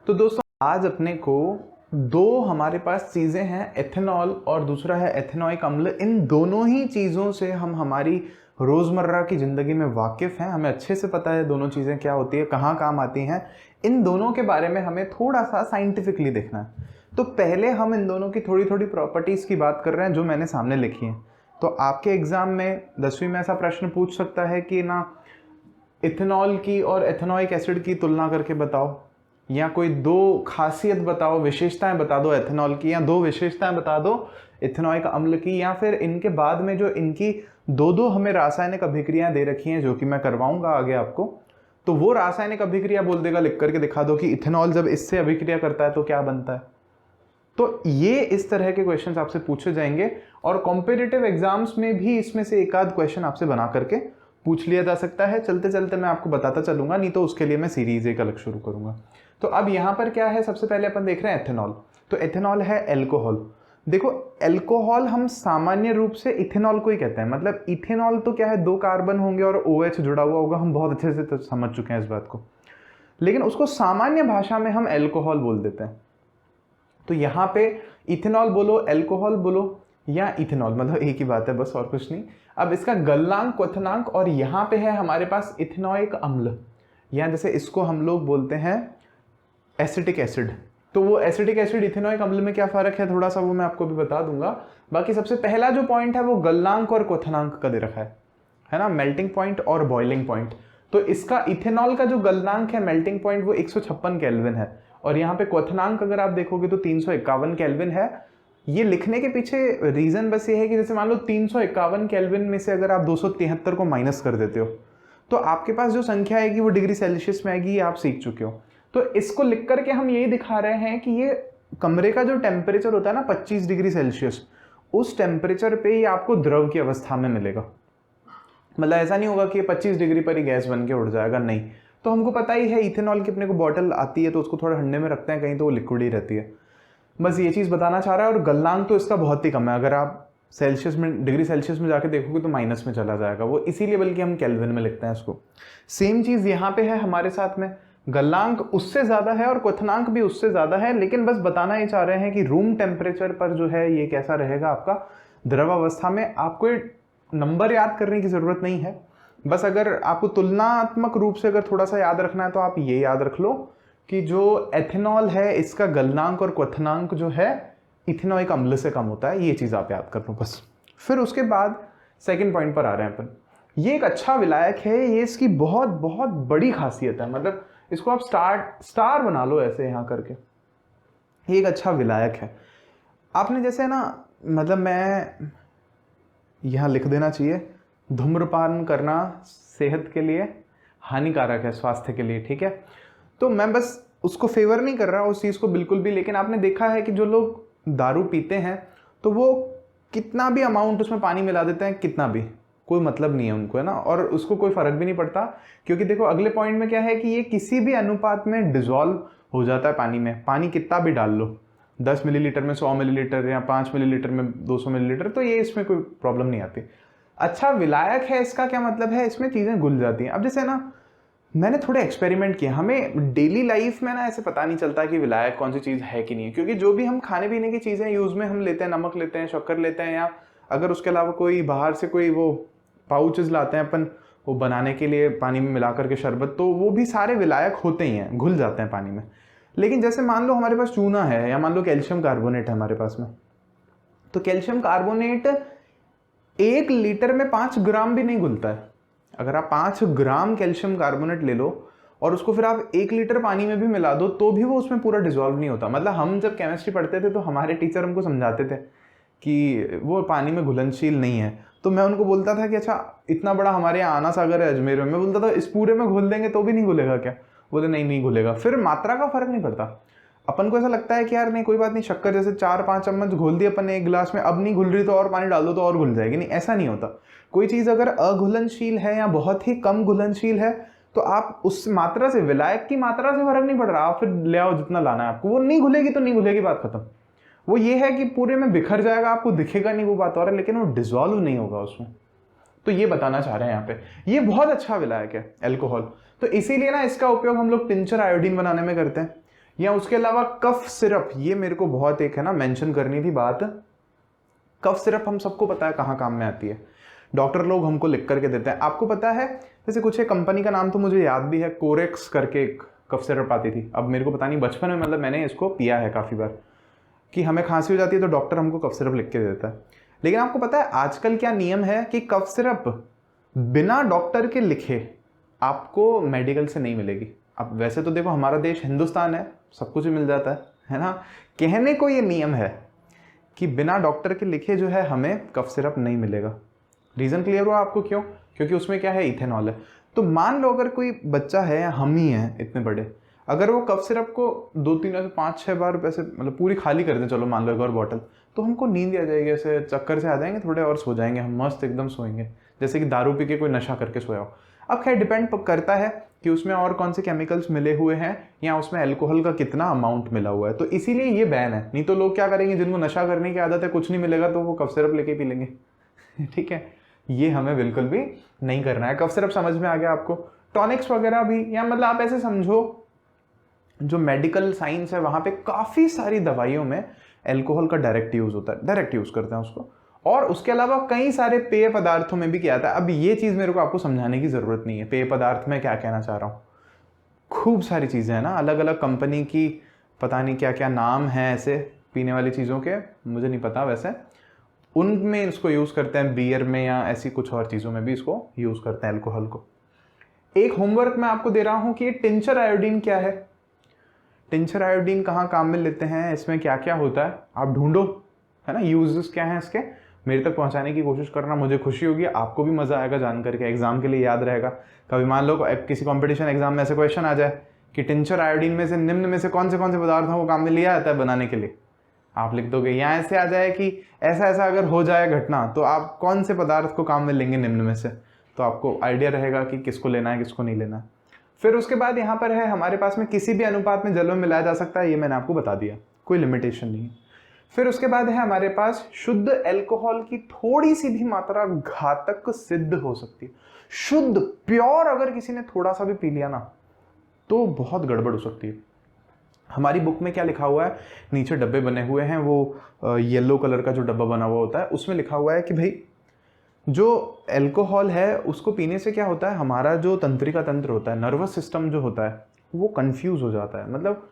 तो दोस्तों आज अपने को दो हमारे पास चीज़ें हैं, एथेनॉल और दूसरा है एथेनॉइक अम्ल। इन दोनों ही चीज़ों से हम हमारी रोज़मर्रा की ज़िंदगी में वाकिफ़ हैं, हमें अच्छे से पता है दोनों चीज़ें क्या होती है, कहाँ काम आती हैं। इन दोनों के बारे में हमें थोड़ा सा साइंटिफिकली देखना है। तो पहले हम इन दोनों की थोड़ी थोड़ी प्रॉपर्टीज़ की बात कर रहे हैं जो मैंने सामने लिखी हैं। तो आपके एग्ज़ाम में 10वीं में ऐसा प्रश्न पूछ सकता है कि ना इथेनॉल की और एथेनॉइक एसिड की तुलना करके बताओ, या कोई दो खासियत बताओ, विशेषताएं बता दो एथेनॉल की, या दो विशेषताएं बता दो इथेनॉइक अम्ल की, या फिर इनके बाद में जो इनकी दो दो हमें रासायनिक अभिक्रियाएं दे रखी हैं जो कि मैं करवाऊंगा आगे आपको, तो वो रासायनिक अभिक्रिया बोल देगा, लिख करके दिखा दो कि इथेनॉल जब इससे अभिक्रिया करता है तो क्या बनता है। तो ये इस तरह के क्वेश्चंस आपसे पूछे जाएंगे और कॉम्पिटिटिव एग्जाम्स में भी इसमें से एक आध क्वेश्चन आपसे बना करके पूछ लिया जा सकता है। चलते चलते मैं आपको बताता चलूंगा, नहीं तो उसके लिए मैं सीरीज एक अलग शुरू करूंगा। तो अब यहाँ पर क्या है, सबसे पहले अपन देख रहे हैं एथेनॉल। तो एथेनॉल है एल्कोहल। देखो एल्कोहल हम सामान्य रूप से इथेनॉल को ही कहते हैं, मतलब इथेनॉल तो क्या है, दो कार्बन होंगे और OH जुड़ा हुआ होगा, हम बहुत अच्छे से समझ चुके हैं इस बात को, लेकिन उसको सामान्य भाषा में हम एल्कोहल बोल देते हैं। तो यहाँ पे इथेनॉल बोलो, एल्कोहल बोलो या इथेनॉल, मतलब एक ही बात है बस, और कुछ नहीं। अब इसका गलनांक, क्वथनांक, और यहाँ पे है हमारे पास इथेनॉइक अम्ल, या जैसे इसको हम लोग बोलते हैं एसिटिक एसिड। तो वो एसिटिक एसिड इथेनॉइक अम्ल में क्या फर्क है थोड़ा सा वो मैं आपको भी बता दूंगा। बाकी सबसे पहला जो पॉइंट है वो गलनांक और क्वथनांक का दे रखा है ना, मेल्टिंग पॉइंट और बॉइलिंग पॉइंट। तो इसका इथेनॉल का जो गलनांक है, मेल्टिंग पॉइंट, वो 156 केल्विन है, और यहाँ पे क्वथनांक अगर आप देखोगे तो 351 केल्विन है। ये लिखने के पीछे रीजन बस ये है कि जैसे मान लो 351 केल्विन में से अगर आप 273 को माइनस कर देते हो तो आपके पास जो संख्या आएगी वो डिग्री सेल्सियस में आएगी, ये आप सीख चुके हो। तो इसको लिख करके हम यही दिखा रहे हैं कि ये कमरे का जो टेम्परेचर होता है ना 25 डिग्री सेल्सियस, उस टेम्परेचर पे ही आपको द्रव की अवस्था में मिलेगा। मतलब ऐसा नहीं होगा कि ये 25 डिग्री पर ही गैस बन के उड़ जाएगा, नहीं। तो हमको पता ही है इथेनॉल की अपने को बॉटल आती है तो उसको थोड़ा ठंडे में रखते हैं कहीं, तो वो लिक्विड ही रहती है। बस ये चीज़ बताना चाह रहा है। और गलनांक तो इसका बहुत ही कम है, अगर आप सेल्सियस में, डिग्री सेल्सियस में जाके देखोगे तो माइनस में चला जाएगा वो, इसीलिए बल्कि हम केल्विन में लिखते हैं इसको। सेम चीज़ यहाँ पे है हमारे साथ में, गलनांक उससे ज़्यादा है और क्वथनांक भी उससे ज़्यादा है, लेकिन बस बताना ही चाह रहे हैं कि रूम टेम्परेचर पर जो है ये कैसा रहेगा आपका द्रव अवस्था में। आपको नंबर याद करने की ज़रूरत नहीं है, बस अगर आपको तुलनात्मक रूप से अगर थोड़ा सा याद रखना है तो आप ये याद रख लो कि जो एथेनॉल है इसका गलनांक और क्वथनांक जो है इथेनॉइक अम्ल से कम होता है, ये चीज़ आप याद कर लो बस। फिर उसके बाद सेकंड पॉइंट पर आ रहे हैं अपन। ये एक अच्छा विलायक है, ये इसकी बहुत बहुत बड़ी खासियत है, मतलब इसको आप स्टार बना लो ऐसे यहाँ करके, ये एक अच्छा विलायक है। आपने जैसे ना, मतलब मैं यहाँ लिख देना चाहिए, धूम्रपान करना सेहत के लिए हानिकारक है, स्वास्थ्य के लिए, ठीक है। तो मैं बस उसको फेवर नहीं कर रहा उस चीज़ को बिल्कुल भी, लेकिन आपने देखा है कि जो लोग दारू पीते हैं तो वो कितना भी अमाउंट उसमें पानी मिला देते हैं, कितना भी, कोई मतलब नहीं है उनको, है ना, और उसको कोई फर्क भी नहीं पड़ता, क्योंकि देखो अगले पॉइंट में क्या है कि ये किसी भी अनुपात में डिजॉल्व हो जाता है पानी में। पानी कितना भी डाल लो, 10 मिलीलीटर में 100 मिलीलीटर या 5 मिलीलीटर में 200 मिलीलीटर, तो ये इसमें कोई प्रॉब्लम नहीं आती। अच्छा विलायक है, इसका क्या मतलब है, इसमें चीज़ें घुल जाती हैं। अब जैसे ना मैंने थोड़े एक्सपेरिमेंट किए, हमें डेली लाइफ में ना ऐसे पता नहीं चलता कि विलायक कौन सी चीज़ है कि नहीं है, क्योंकि जो भी हम खाने पीने की चीज़ें यूज़ में हम लेते हैं, नमक लेते हैं, शक्कर लेते हैं, या अगर उसके अलावा कोई बाहर से कोई वो पाउचेस लाते हैं अपन वो बनाने के लिए पानी में मिला करके शरबत, तो वो भी सारे विलायक होते ही हैं, घुल जाते हैं पानी में। लेकिन जैसे मान लो हमारे पास चूना है, या मान लो कैल्शियम कार्बोनेट है हमारे पास में, तो कैल्शियम कार्बोनेट 1 लीटर में 5 ग्राम भी नहीं घुलता है। अगर आप 5 ग्राम कैल्शियम कार्बोनेट ले लो और उसको फिर आप 1 लीटर पानी में भी मिला दो तो भी वो उसमें पूरा डिजॉल्व नहीं होता। मतलब हम जब केमिस्ट्री पढ़ते थे तो हमारे टीचर हमको समझाते थे कि वो पानी में घुलनशील नहीं है, तो मैं उनको बोलता था कि अच्छा इतना बड़ा हमारे यहाँ आना सागर है अजमेर में, मैं बोलता था इस पूरे में घुल देंगे तो भी नहीं घुलेगा क्या? बोले नहीं नहीं घुलेगा। फिर मात्रा का फर्क नहीं पड़ता, अपन को ऐसा लगता है कि यार नहीं कोई बात नहीं, शक्कर जैसे 4-5 चम्मच घोल दी अपन ने एक गिलास में, अब नहीं घुल रही तो और पानी डाल दो तो और घुल जाएगी, नहीं ऐसा नहीं होता। कोई चीज़ अगर अघुलनशील है या बहुत ही कम घुलनशील है तो आप उस मात्रा से, विलायक की मात्रा से फर्क नहीं पड़ रहा, आप फिर ले आओ जितना लाना है आपको, वो नहीं घुलेगी तो नहीं घुलेगी, बात खत्म। वो ये है कि पूरे में बिखर जाएगा, आपको दिखेगा नहीं, वो बात और है, लेकिन वो डिजॉल्व नहीं होगा उसमें। तो ये बताना चाह रहे हैं यहाँ पे, ये बहुत अच्छा विलायक है एल्कोहल। तो इसीलिए ना इसका उपयोग हम लोग टिंचर आयोडीन बनाने में करते हैं, या उसके अलावा कफ सिरप, ये मेरे को बहुत एक है ना मेंशन करनी थी बात। कफ सिरप हम सबको पता है कहाँ काम में आती है, डॉक्टर लोग हमको लिख करके देते हैं। आपको पता है जैसे कुछ एक कंपनी का नाम तो मुझे याद भी है, कोरेक्स करके एक कफ सिरप आती थी। अब मेरे को पता नहीं, बचपन में मतलब मैंने इसको पिया है काफ़ी बार, कि हमें खांसी हो जाती है तो डॉक्टर हमको कफ सिरप लिख के देता है। लेकिन आपको पता है आजकल क्या नियम है कि कफ सिरप बिना डॉक्टर के लिखे आपको मेडिकल से नहीं मिलेगी। अब वैसे तो देखो हमारा देश हिंदुस्तान है, सब कुछ मिल जाता है ना। कहने को ये नियम है कि बिना डॉक्टर के लिखे जो है हमें कफ सिरप नहीं मिलेगा। रीज़न क्लियर हुआ आपको क्यों? क्योंकि उसमें क्या है, इथेनॉल है। तो मान लो अगर कोई बच्चा है या हम ही हैं इतने बड़े, अगर वो कफ सिरप को 2-3 ऐसे 5-6 बार वैसे मतलब पूरी खाली कर दें, चलो मान लो एक और बॉटल, तो हमको नींद आ जाएगी, ऐसे चक्कर से आ जाएंगे थोड़े और सो जाएंगे हम, मस्त एकदम सोएंगे, जैसे कि दारू पी के कोई नशा करके सोया हो। अब खैर डिपेंड करता है कि उसमें और कौन से केमिकल्स मिले हुए हैं या उसमें अल्कोहल का कितना अमाउंट मिला हुआ है, तो इसीलिए ये बैन है। नहीं तो लोग क्या करेंगे, जिनको नशा करने की आदत है, कुछ नहीं मिलेगा तो वो कफ सिरप लेके पी लेंगे। ठीक है, ये हमें बिल्कुल भी नहीं करना है। कफ सिरप समझ में आ गया आपको? टॉनिक्स वगैरह भी, या मतलब आप ऐसे समझो जो मेडिकल साइंस है वहां पे काफी सारी दवाइयों में अल्कोहल का डायरेक्ट यूज होता है, डायरेक्ट यूज करते हैं उसको। और उसके अलावा कई सारे पेय पदार्थों में भी किया जाता है। अब ये चीज मेरे को आपको समझाने की जरूरत नहीं है, पेय पदार्थ में क्या कहना चाह रहा हूँ। खूब सारी चीजें हैं ना, अलग अलग कंपनी की, पता नहीं क्या क्या नाम है ऐसे पीने वाली चीजों के, मुझे नहीं पता वैसे, उनमें इसको यूज करते हैं, बियर में या ऐसी कुछ और चीजों में भी इसको यूज करते हैं अल्कोहल को। एक होमवर्क मैं आपको दे रहा हूं कि टिंचर आयोडीन क्या है, टिंचर आयोडीन कहाँ काम में लेते हैं, इसमें क्या क्या होता है, आप ढूंढो, है ना, यूजेस क्या हैं इसके, मेरे तक पहुंचाने की कोशिश करना। मुझे खुशी होगी, आपको भी मजा आएगा जान करके, एग्जाम के लिए याद रहेगा। कभी मान लो किसी कंपटीशन एग्जाम में ऐसे क्वेश्चन आ जाए कि टिंचर आयोडीन में से निम्न में से कौन से पदार्थों को काम में लिया जाता है बनाने के लिए, आप लिख दोगे। यहाँ ऐसे आ जाए कि ऐसा ऐसा अगर हो जाए घटना तो आप कौन से पदार्थ को काम में लेंगे निम्न में से, तो आपको आइडिया रहेगा कि किसको लेना है किसको नहीं लेना है। फिर उसके बाद यहाँ पर है हमारे पास में किसी भी अनुपात में जल में मिलाया जा सकता है, ये मैंने आपको बता दिया, कोई लिमिटेशन नहीं है। फिर उसके बाद है हमारे पास शुद्ध अल्कोहल की थोड़ी सी भी मात्रा घातक सिद्ध हो सकती है। शुद्ध प्योर अगर किसी ने थोड़ा सा भी पी लिया ना तो बहुत गड़बड़ हो सकती है। हमारी बुक में क्या लिखा हुआ है, नीचे डब्बे बने हुए हैं, वो येलो कलर का जो डब्बा बना हुआ होता है उसमें लिखा हुआ है कि भाई जो अल्कोहल है उसको पीने से क्या होता है, हमारा जो तंत्रिका तंत्र होता है, नर्वस सिस्टम जो होता है वो कंफ्यूज हो जाता है, मतलब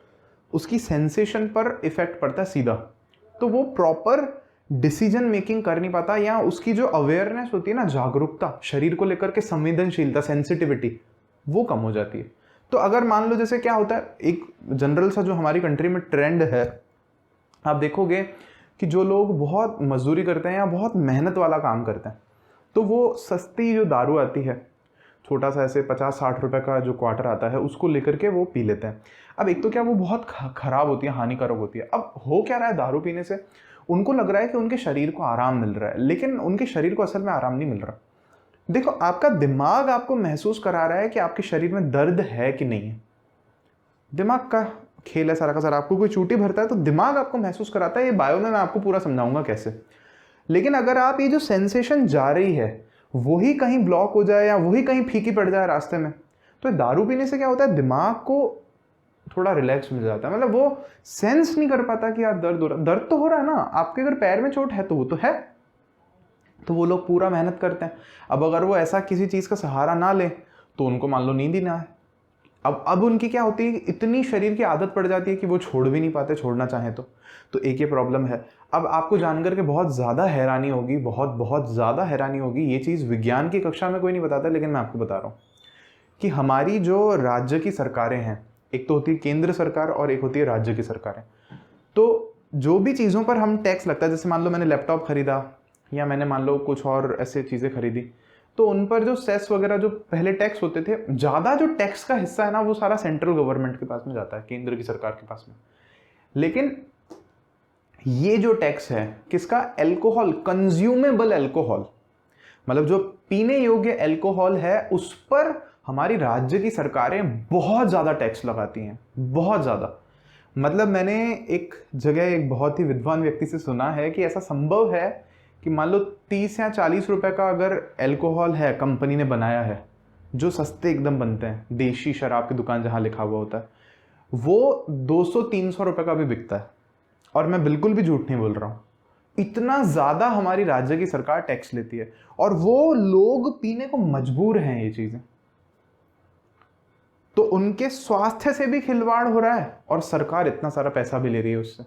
उसकी सेंसेशन पर इफेक्ट पड़ता है सीधा, तो वो प्रॉपर डिसीजन मेकिंग कर नहीं पाता, या उसकी जो अवेयरनेस होती है ना, जागरूकता, शरीर को लेकर के संवेदनशीलता, सेंसिटिविटी, वो कम हो जाती है। तो अगर मान लो जैसे क्या होता है, एक जनरल सा जो हमारी कंट्री में ट्रेंड है, आप देखोगे कि जो लोग बहुत मजदूरी करते हैं या बहुत मेहनत वाला काम करते हैं तो वो सस्ती जो दारू आती है, छोटा सा ऐसे 50-60 रुपए का जो क्वार्टर आता है, उसको लेकर के वो पी लेते हैं। अब एक तो क्या वो बहुत खराब होती है, हानिकारक होती है। अब हो क्या रहा है, दारू पीने से उनको लग रहा है कि उनके शरीर को आराम मिल रहा है, लेकिन उनके शरीर को असल में आराम नहीं मिल रहा। देखो आपका दिमाग आपको महसूस करा रहा है कि आपके शरीर में दर्द है कि नहीं है, दिमाग का खेल है सारा का सारा। आपको कोई चूटी भरता है तो दिमाग आपको महसूस कराता है, ये बायो में मैं आपको पूरा समझाऊंगा कैसे। लेकिन अगर आप ये जो सेंसेशन जा रही है वही कहीं ब्लॉक हो जाए या वही कहीं फीकी पड़ जाए रास्ते में, तो दारू पीने से क्या होता है, दिमाग को थोड़ा रिलैक्स मिल जाता है, मतलब वो सेंस नहीं कर पाता कि यार दर्द हो रहा, दर्द तो हो रहा है ना, आपके अगर पैर में चोट है तो वो तो है, तो वो लोग पूरा मेहनत करते हैं। अब अगर वो ऐसा किसी चीज़ का सहारा ना ले तो उनको मान लो नींद ही ना है। अब उनकी क्या होती है, इतनी शरीर की आदत पड़ जाती है कि वो छोड़ भी नहीं पाते, छोड़ना चाहें तो एक ये प्रॉब्लम है। अब आपको जानकर के बहुत ज़्यादा हैरानी होगी, बहुत ज़्यादा हैरानी होगी, ये चीज़ विज्ञान की कक्षा में कोई नहीं बताता, लेकिन मैं आपको बता रहा हूँ कि हमारी जो राज्य की सरकारें हैं, एक तो होती है केंद्र सरकार और एक होती है राज्य की सरकारें। तो जो भी चीज़ों पर हम टैक्स लगता है, जैसे मान लो मैंने लैपटॉप खरीदा या मैंने मान लो कुछ और ऐसे चीज़ें खरीदी, तो उन पर जो सेस वगैरह जो पहले टैक्स होते थे, ज़्यादा जो टैक्स का हिस्सा है ना वो सारा सेंट्रल गवर्नमेंट के पास में जाता है, केंद्र की सरकार के पास में। लेकिन ये जो टैक्स है किसका, अल्कोहल, कंज्यूमेबल अल्कोहल, मतलब जो पीने योग्य अल्कोहल है, उस पर हमारी राज्य की सरकारें बहुत ज़्यादा टैक्स लगाती हैं, बहुत ज़्यादा। मतलब मैंने एक जगह एक बहुत ही विद्वान व्यक्ति से सुना है कि ऐसा संभव है कि मान लो 30 या 40 रुपए का अगर अल्कोहल है, कंपनी ने बनाया है, जो सस्ते एकदम बनते हैं, देशी शराब की दुकान जहाँ लिखा हुआ होता है, वो 200-300 रुपए का भी बिकता है, और मैं बिल्कुल भी झूठ नहीं बोल रहा हूं। इतना ज्यादा हमारी राज्य की सरकार टैक्स लेती है, और वो लोग पीने को मजबूर हैं ये चीजें। तो उनके स्वास्थ्य से भी खिलवाड़ हो रहा है, और सरकार इतना सारा पैसा भी ले रही है उससे,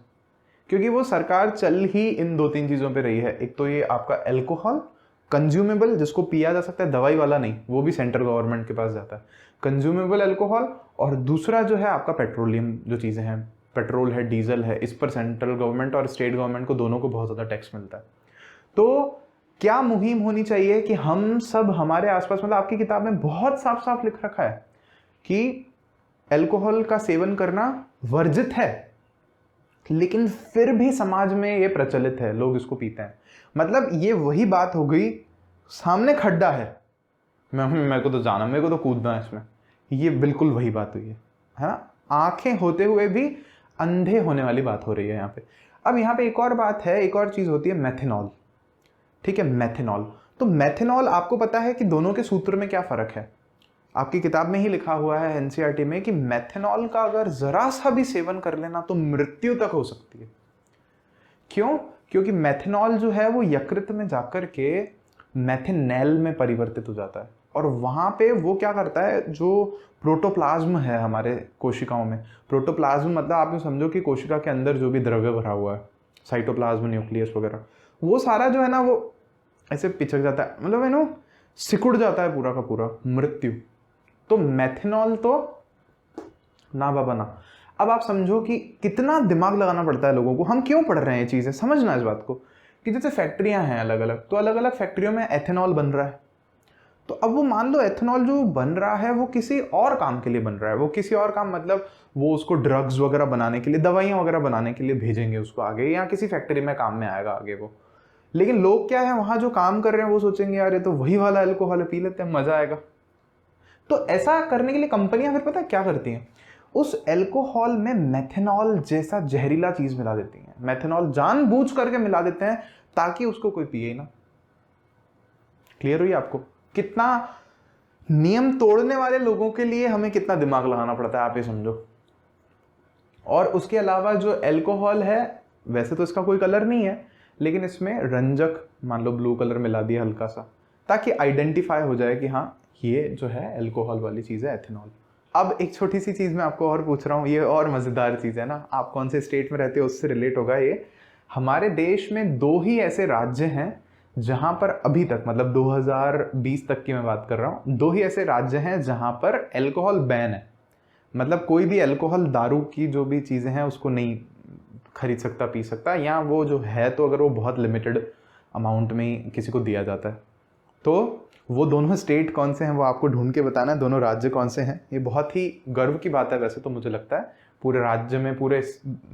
क्योंकि वो सरकार चल ही इन 2-3 चीजों पे रही है। एक तो ये आपका अल्कोहल कंज्यूमेबल, जिसको पिया जा सकता है, दवाई वाला नहीं, वो भी सेंट्रल गवर्नमेंट के पास जाता है, कंज्यूमेबल अल्कोहल। और दूसरा जो है आपका पेट्रोलियम, जो चीजें हैं, पेट्रोल है, डीजल है, इस पर सेंट्रल गवर्नमेंट और स्टेट गवर्नमेंट को दोनों को बहुत ज्यादा टैक्स मिलता है। तो क्या मुहिम होनी चाहिए कि हम सब हमारे आसपास, मतलब आपकी किताब में बहुत साफ साफ लिख रखा है कि अल्कोहल का सेवन करना वर्जित है, लेकिन फिर भी समाज में ये प्रचलित है, लोग इसको पीते हैं। मतलब ये वही बात हो गई, सामने खड्डा है, मेरे को तो जाना, मेरे को तो कूदना है इसमें, ये बिल्कुल वही बात हुई है ना। आंखें होते हुए भी अंधे होने वाली बात हो रही है यहाँ पे। अब यहाँ पे एक और बात है, एक और चीज होती है मेथनॉल। ठीक है, मेथनॉल। तो मेथनॉल, आपको पता है कि दोनों के सूत्र में क्या फर्क है? आपकी किताब में ही लिखा हुआ है एनसीईआरटी में कि मेथनॉल का अगर जरा सा भी सेवन कर लेना तो मृत्यु तक हो सकती है। क्यों? क्योंकि मेथनॉल जो है वो यकृत में जाकर के मेथेनेल में परिवर्तित हो जाता है, और वहां पे वो क्या करता है, जो प्रोटोप्लाज्म है हमारे कोशिकाओं में, प्रोटोप्लाज्म मतलब आप समझो कि कोशिका के अंदर जो भी द्रव्य भरा हुआ है, साइटोप्लाज्म, न्यूक्लियस वगैरह, वो सारा जो है ना वो ऐसे पिचक जाता है, मतलब है ना, सिकुड़ जाता है पूरा का पूरा, मृत्यु। तो मेथनॉल तो ना बाबा ना। अब आप समझो कि कितना दिमाग लगाना पड़ता है लोगों को। हम क्यों पढ़ रहे हैं ये चीजें, समझना इस बात को, कि जैसे फैक्ट्रियां हैं अलग अलग, तो अलग अलग फैक्ट्रियों में एथेनॉल बन रहा है। तो अब वो मान लो एथेनॉल जो बन रहा है वो किसी और काम के लिए बन रहा है, वो किसी और काम, मतलब वो उसको ड्रग्स वगैरह बनाने के लिए, दवाइयां वगैरह बनाने के लिए भेजेंगे उसको आगे, या किसी फैक्ट्री में काम में आएगा आगे वो। लेकिन लोग क्या है, वहां जो काम कर रहे हैं वो सोचेंगे यार ये तो वही वाला अल्कोहल है, पी लेते हैं, मजा आएगा। तो ऐसा करने के लिए कंपनियां फिर पता है क्या करती हैं, उस अल्कोहल में मेथनॉल जैसा जहरीला चीज मिला देती हैं। मेथनॉल जानबूझ करके मिला देते हैं ताकि उसको कोई पिए ही ना। क्लियर हुई आपको? कितना नियम तोड़ने वाले लोगों के लिए हमें कितना दिमाग लगाना पड़ता है, आप ये समझो। और उसके अलावा जो अल्कोहल है, वैसे तो इसका कोई कलर नहीं है, लेकिन इसमें रंजक, मान लो ब्लू कलर मिला दिया हल्का सा, ताकि आइडेंटिफाई हो जाए कि हाँ ये जो है अल्कोहल वाली चीज है, एथेनॉल। अब एक छोटी सी चीज मैं आपको और पूछ रहा हूँ, ये और मजेदार चीज है ना, आप कौन से स्टेट में रहते हो उससे रिलेट होगा ये। हमारे देश में 2 ही ऐसे राज्य हैं जहां पर अभी तक, मतलब 2020 तक की मैं बात कर रहा हूं, 2 ही ऐसे राज्य हैं जहां पर अल्कोहल बैन है। मतलब कोई भी अल्कोहल, दारू की जो भी चीजें हैं उसको नहीं खरीद सकता, पी सकता, या वो जो है तो अगर वो बहुत लिमिटेड अमाउंट में ही किसी को दिया जाता है। तो वो दोनों स्टेट कौन से हैं वो आपको ढूंढ के बताना है, दोनों राज्य कौन से हैं। ये बहुत ही गर्व की बात है वैसे तो, मुझे लगता है पूरे राज्य में, पूरे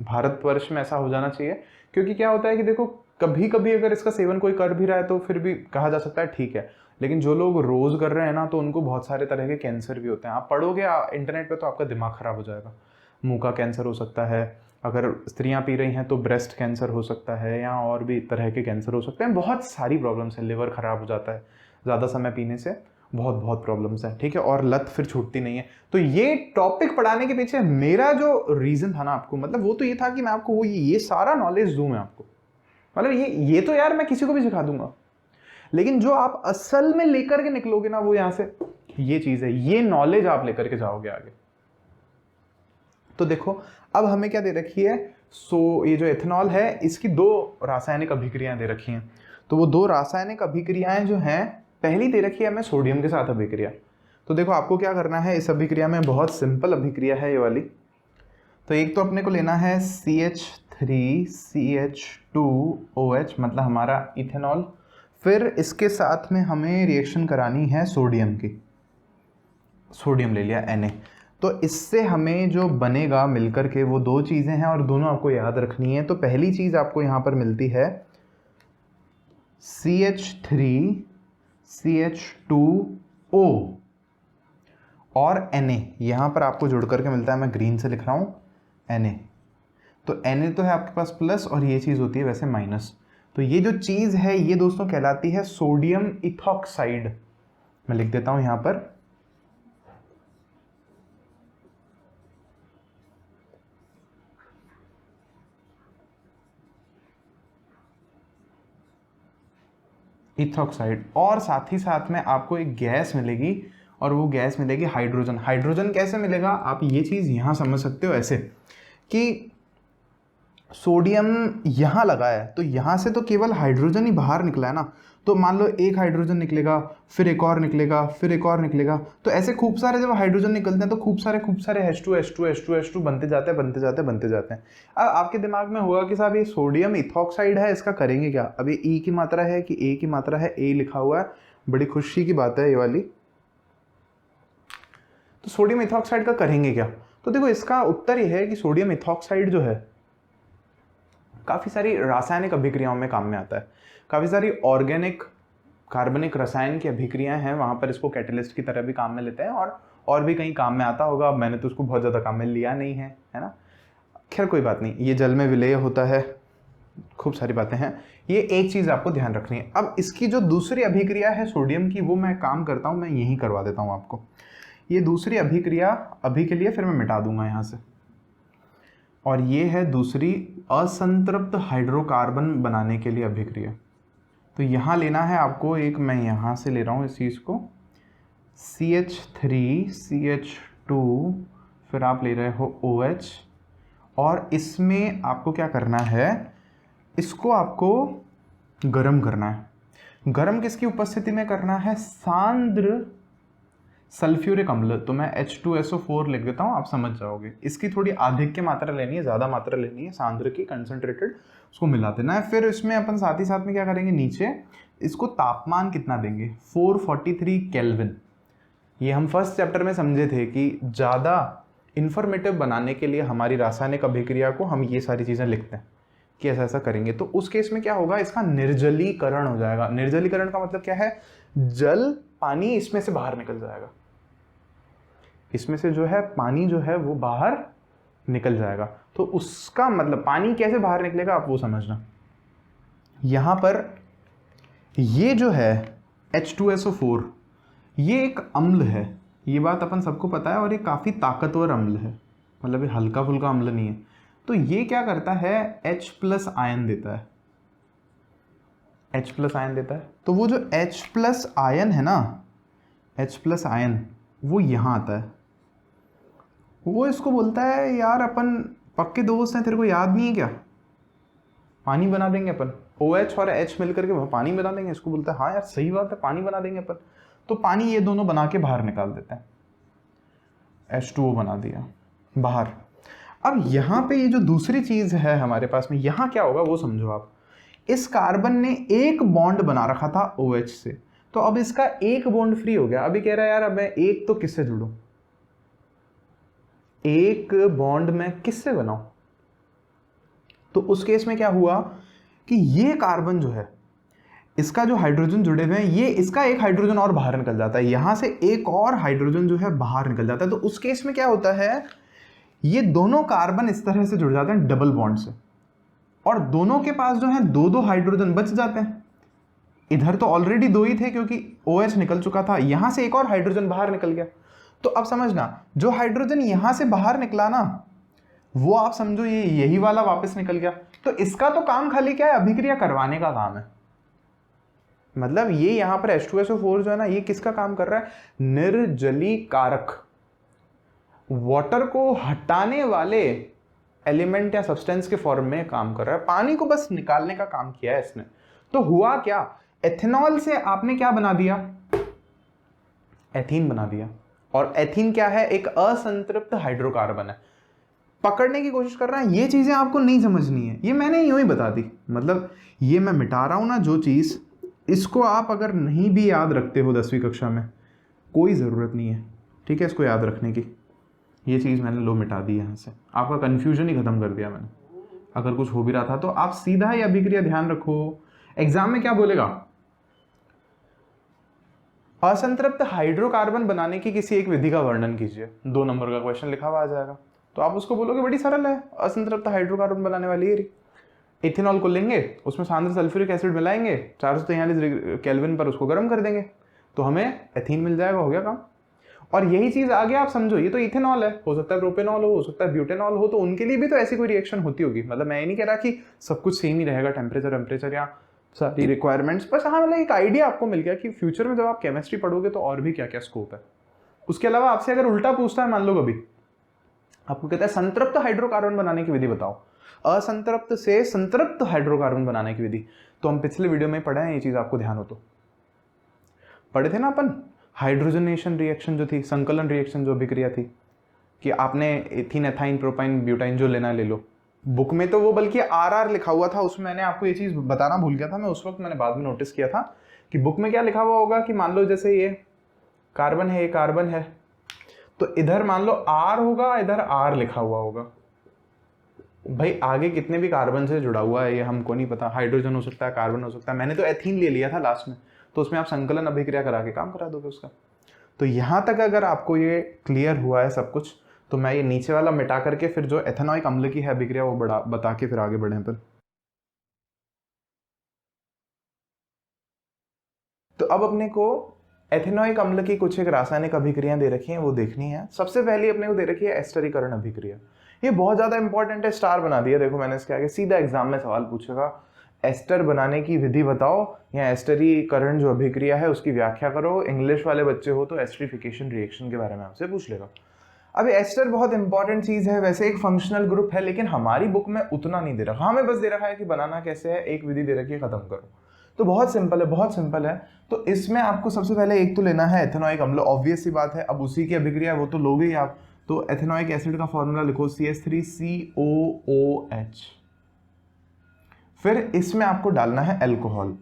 भारतवर्ष में ऐसा हो जाना चाहिए। क्योंकि क्या होता है कि देखो, कभी कभी अगर इसका सेवन कोई कर भी रहा है तो फिर भी कहा जा सकता है ठीक है, लेकिन जो लोग रोज कर रहे हैं ना, तो उनको बहुत सारे तरह के कैंसर भी होते हैं। आप पढ़ोगे इंटरनेट पे तो आपका दिमाग खराब हो जाएगा। मुंह का कैंसर हो सकता है, अगर स्त्रियां पी रही हैं तो ब्रेस्ट कैंसर हो सकता है, या और भी तरह के कैंसर हो सकते हैं। बहुत सारी प्रॉब्लम्स है, लिवर खराब हो जाता है ज़्यादा समय पीने से, बहुत बहुत प्रॉब्लम्स है, ठीक है। और लत फिर छूटती नहीं है। तो ये टॉपिक पढ़ाने के पीछे मेरा जो रीज़न था ना आपको, मतलब वो तो ये था कि मैं आपको वो ये सारा नॉलेज दूं मैं आपको, मतलब ये तो यार मैं किसी को भी सिखा दूंगा, लेकिन जो आप असल में लेकर के निकलोगे ना वो यहाँ से, ये चीज़ है, ये नॉलेज आप लेकर के जाओगे आगे। तो देखो अब हमें क्या दे रखी है, सो ये जो एथेनॉल है इसकी 2 रासायनिक अभिक्रियाएं दे रखी हैं। तो वो 2 रासायनिक अभिक्रियाएं जो हैं, पहली दे रखी है हमें सोडियम के साथ अभिक्रिया। तो देखो आपको क्या करना है इस अभिक्रिया में, बहुत सिंपल अभिक्रिया है ये वाली। तो एक तो अपने को लेना है CH3CH2OH, मतलब हमारा इथेनॉल। फिर इसके साथ में हमें रिएक्शन करानी है सोडियम की, सोडियम ले लिया Na। तो इससे हमें जो बनेगा मिलकर के वो 2 चीज़ें हैं, और दोनों आपको याद रखनी है। तो पहली चीज़ आपको यहाँ पर मिलती है CH3CH2O और Na, यहाँ पर आपको जुड़ करके मिलता है, मैं ग्रीन से लिख रहा हूँ Na। तो Na तो है आपके पास प्लस, और ये चीज़ होती है वैसे माइनस। तो ये जो चीज़ है ये दोस्तों कहलाती है सोडियम इथॉक्साइड। मैं लिख देता हूँ यहाँ पर इथॉक्साइड, और साथ ही साथ में आपको एक गैस मिलेगी और वो गैस मिलेगी हाइड्रोजन। हाइड्रोजन कैसे मिलेगा, आप ये चीज़ यहाँ समझ सकते हो ऐसे कि सोडियम यहाँ लगा है तो यहाँ से तो केवल हाइड्रोजन ही बाहर निकला है ना, तो मान लो एक हाइड्रोजन निकलेगा, फिर एक और निकलेगा, फिर एक और निकलेगा, तो ऐसे खूब सारे जब हाइड्रोजन निकलते हैं तो खूब सारे H2 बनते जाते हैं। अब आपके दिमाग में होगा कि साहब ये सोडियम इथॉक्साइड है, इसका करेंगे क्या। अब ये ई की मात्रा है कि ए की मात्रा है, ए लिखा हुआ है, बड़ी खुशी की बात है ये वाली। तो सोडियम इथॉक्साइड का करेंगे क्या, तो देखो इसका उत्तर ये है कि सोडियम इथॉक्साइड जो है काफ़ी सारी रासायनिक अभिक्रियाओं में काम में आता है। काफ़ी सारी ऑर्गेनिक कार्बनिक रसायन की अभिक्रियाएं हैं, वहाँ पर इसको कैटलिस्ट की तरह भी काम में लेते हैं, और भी कहीं काम में आता होगा। अब मैंने तो उसको बहुत ज़्यादा काम में लिया नहीं है, है ना। खैर कोई बात नहीं, ये जल में विलेय होता है, खूब सारी बातें हैं। ये एक चीज़ आपको ध्यान रखनी है। अब इसकी जो दूसरी अभिक्रिया है सोडियम की, वो मैं काम करता हूँ, मैं यहीं करवा देता हूँ आपको। ये दूसरी अभिक्रिया अभी के लिए फिर मैं मिटा दूंगा यहाँ से, और ये है दूसरी असंतृप्त हाइड्रोकार्बन बनाने के लिए अभिक्रिया। तो यहाँ लेना है आपको एक, मैं यहाँ से ले रहा हूँ इस चीज़ को, CH3CH2, फिर आप ले रहे हो OH, और इसमें आपको क्या करना है, इसको आपको गर्म करना है। गर्म किसकी उपस्थिति में करना है, सांद्र सल्फ्यूरिक अम्ल। तो मैं H2SO4 लिख देता हूँ, आप समझ जाओगे। इसकी थोड़ी अधिक मात्रा लेनी है, ज़्यादा मात्रा लेनी है, सांद्र की, कंसंट्रेटेड, उसको मिला देना है। फिर इसमें अपन साथ ही साथ में क्या करेंगे, नीचे इसको तापमान कितना देंगे, 443 केल्विन। ये हम फर्स्ट चैप्टर में समझे थे कि ज़्यादा इन्फॉर्मेटिव बनाने के लिए हमारी रासायनिक अभिक्रिया को हम ये सारी चीज़ें लिखते हैं कि ऐसा ऐसा करेंगे। तो उस केस में क्या होगा, इसका निर्जलीकरण हो जाएगा। निर्जलीकरण का मतलब क्या है, जल पानी इसमें से बाहर निकल जाएगा, इसमें से जो है पानी जो है वो बाहर निकल जाएगा। तो उसका मतलब पानी कैसे बाहर निकलेगा आप वो समझना। यहां पर ये जो है H2SO4 ये एक अम्ल है, ये बात अपन सबको पता है, और ये काफ़ी ताकतवर अम्ल है, मतलब ये हल्का फुल्का अम्ल नहीं है। तो ये क्या करता है, H+ आयन देता है, H+ आयन देता है। तो वो जो H+ आयन है ना, H+ आयन वो यहाँ आता है। वो इसको बोलता है, यार अपन पक्के दोस्त हैं, तेरे को याद नहीं है क्या, पानी बना देंगे अपन, OH और H मिलकर के पानी बना देंगे। इसको बोलता है हाँ यार सही बात है, पानी बना देंगे अपन। तो पानी ये दोनों बना के बाहर निकाल देते हैं, H2O बना दिया बाहर। अब यहाँ पे ये जो दूसरी चीज़ है हमारे पास में, यहाँ क्या होगा वो समझो आप। इस कार्बन ने एक बॉन्ड बना रखा था OH से, तो अब इसका एक बॉन्ड फ्री हो गया। अभी कह रहा है यार अब मैं एक तो किससे जुड़ूं, एक बॉन्ड मैं किससे बनाऊं। तो उस केस में क्या हुआ कि ये कार्बन जो है, इसका जो हाइड्रोजन जुड़े हुए हैं, ये इसका एक हाइड्रोजन और बाहर निकल जाता है, यहां से एक और हाइड्रोजन जो है बाहर निकल जाता है। तो उस केस में क्या होता है, ये दोनों कार्बन इस तरह से जुड़ जाते हैं डबल बॉन्ड से, और दोनों के पास जो है दो दो हाइड्रोजन बच जाते हैं। इधर तो ऑलरेडी दो ही थे क्योंकि OH निकल चुका था, यहां से एक और हाइड्रोजन बाहर निकल गया। तो अब समझना, जो हाइड्रोजन यहां से बाहर निकला ना, वो आप समझो ये यही वाला वापस निकल गया। तो इसका तो काम खाली क्या है, अभिक्रिया करवाने का काम है। मतलब ये यहां पर H2SO4 जो है ना, ये किसका काम कर रहा है, निर्जलीकारक, वाटर को हटाने वाले एलिमेंट या सब्सटेंस के फॉर्म में काम कर रहा है। पानी को बस निकालने का काम किया है इसने। तो हुआ क्या, एथेनॉल से आपने क्या बना दिया, एथीन बना दिया। और एथीन क्या है, एक असंतृप्त हाइड्रोकार्बन है। पकड़ने की कोशिश कर रहा है, ये चीजें आपको नहीं समझनी है, ये मैंने यूं ही बता दी। मतलब ये मैं मिटा रहा हूं ना जो चीज, इसको आप अगर नहीं भी याद रखते हो 10वीं कक्षा में, कोई ज़रूरत नहीं है, ठीक है, इसको याद रखने की। ये चीज़ मैंने लो मिटा दी यहाँ से, आपका कन्फ्यूजन ही खत्म कर दिया मैंने। अगर कुछ हो भी रहा था तो आप सीधा ये अभिक्रिया ध्यान रखो। एग्जाम में क्या बोलेगा, असंतृप्त हाइड्रोकार्बन बनाने की किसी एक विधि का वर्णन कीजिए, 2 नंबर का क्वेश्चन लिखा हुआ आ जाएगा। तो आप उसको बोलोगे बड़ी सरल है, असंतृप्त हाइड्रोकार्बन बनाने वाली है। इथेनॉल को लेंगे, उसमें सांद्र सल्फ्यूरिक एसिड मिलाएंगे, 443 केल्विन पर उसको गर्म कर देंगे, तो हमें एथीन मिल जाएगा, हो गया काम। और यही चीज आगे आप समझो, ये तो इथेनॉल है, हो सकता है प्रोपेनॉल हो सकता है ब्यूटेनॉल हो, तो उनके लिए भी तो ऐसी कोई रिएक्शन होती होगी। मतलब मैं ये नहीं कह रहा कि सब कुछ सेम ही रहेगा, टेम्परेचर या सारी रिक्वायरमेंट्स। बस हाँ मतलब एक आइडिया आपको मिल गया कि फ्यूचर में जब आप केमिस्ट्री पढ़ोगे तो और भी क्या क्या स्कोप है। उसके अलावा आपसे अगर उल्टा पूछता है, मान लो कभी आपको कहता है संतृप्त हाइड्रोकार्बन बनाने की विधि बताओ, असंतृप्त से संतृप्त हाइड्रोकार्बन बनाने की विधि, तो हम पिछले वीडियो में पढ़े हैं ये चीज, आपको ध्यान हो तो पढ़े थे ना अपन, हाइड्रोजनेशन रिएक्शन जो थी, संकलन रिएक्शन जो अभिक्रिया थी, कि आपने एथीन एथाइन प्रोपाइन ब्यूटाइन जो लेना ले लो। बुक में तो वो बल्कि आर लिखा हुआ था, उसमें मैंने आपको ये चीज बताना भूल गया था, मैं उस वक्त मैंने बाद में नोटिस किया था कि बुक में क्या लिखा हुआ होगा कि मान लो जैसे ये कार्बन है, ये कार्बन है, तो इधर मान लो आर होगा, इधर आर लिखा हुआ होगा। भाई आगे कितने भी कार्बन से जुड़ा हुआ है ये हमको नहीं पता, हाइड्रोजन हो सकता है, कार्बन हो सकता है, मैंने तो एथीन ले लिया था लास्ट में, तो उसमें आप संकलन अभिक्रिया करा के काम करा दोगे उसका। तो यहां तक अगर आपको ये क्लियर हुआ है सब कुछ, तो मैं ये नीचे वाला मिटा करके फिर जो एथेनॉइक अम्ल की है अभिक्रिया वो बड़ा बता के फिर आगे बढ़े अपन। तो अब अपने को एथेनॉइक अम्ल की कुछ एक रासायनिक अभिक्रियाएं दे रखी हैं, वो देखनी है। सबसे पहले अपने को दे रखी है एस्टरीकरण अभिक्रिया। ये बहुत ज्यादा इंपॉर्टेंट है, स्टार बना दिया देखो मैंने इसके आगे, सीधा एग्जाम में सवाल पूछेगा एस्टर बनाने की विधि बताओ या एस्टरीकरण जो अभिक्रिया है उसकी व्याख्या करो। इंग्लिश वाले बच्चे हो तो एस्टरीफिकेशन रिएक्शन के बारे में आपसे पूछ लेगा। अब एस्टर बहुत इंपॉर्टेंट चीज है, वैसे एक फंक्शनल ग्रुप है, लेकिन हमारी बुक में उतना नहीं दे रखा, हमें बस दे रखा है कि बनाना कैसे है, एक विधि दे रखी है, खत्म करो। तो बहुत सिंपल है, बहुत सिंपल है। तो इसमें आपको सबसे पहले एक तो लेना है एथेनॉइक अम्ल, ऑब्वियस सी बात है, अब उसी की अभिक्रिया वो तो लोगे ही आप। तो एथेनॉइक एसिड का फॉर्मूला लिखो CH3COOH। फिर इसमें आपको डालना है अल्कोहल।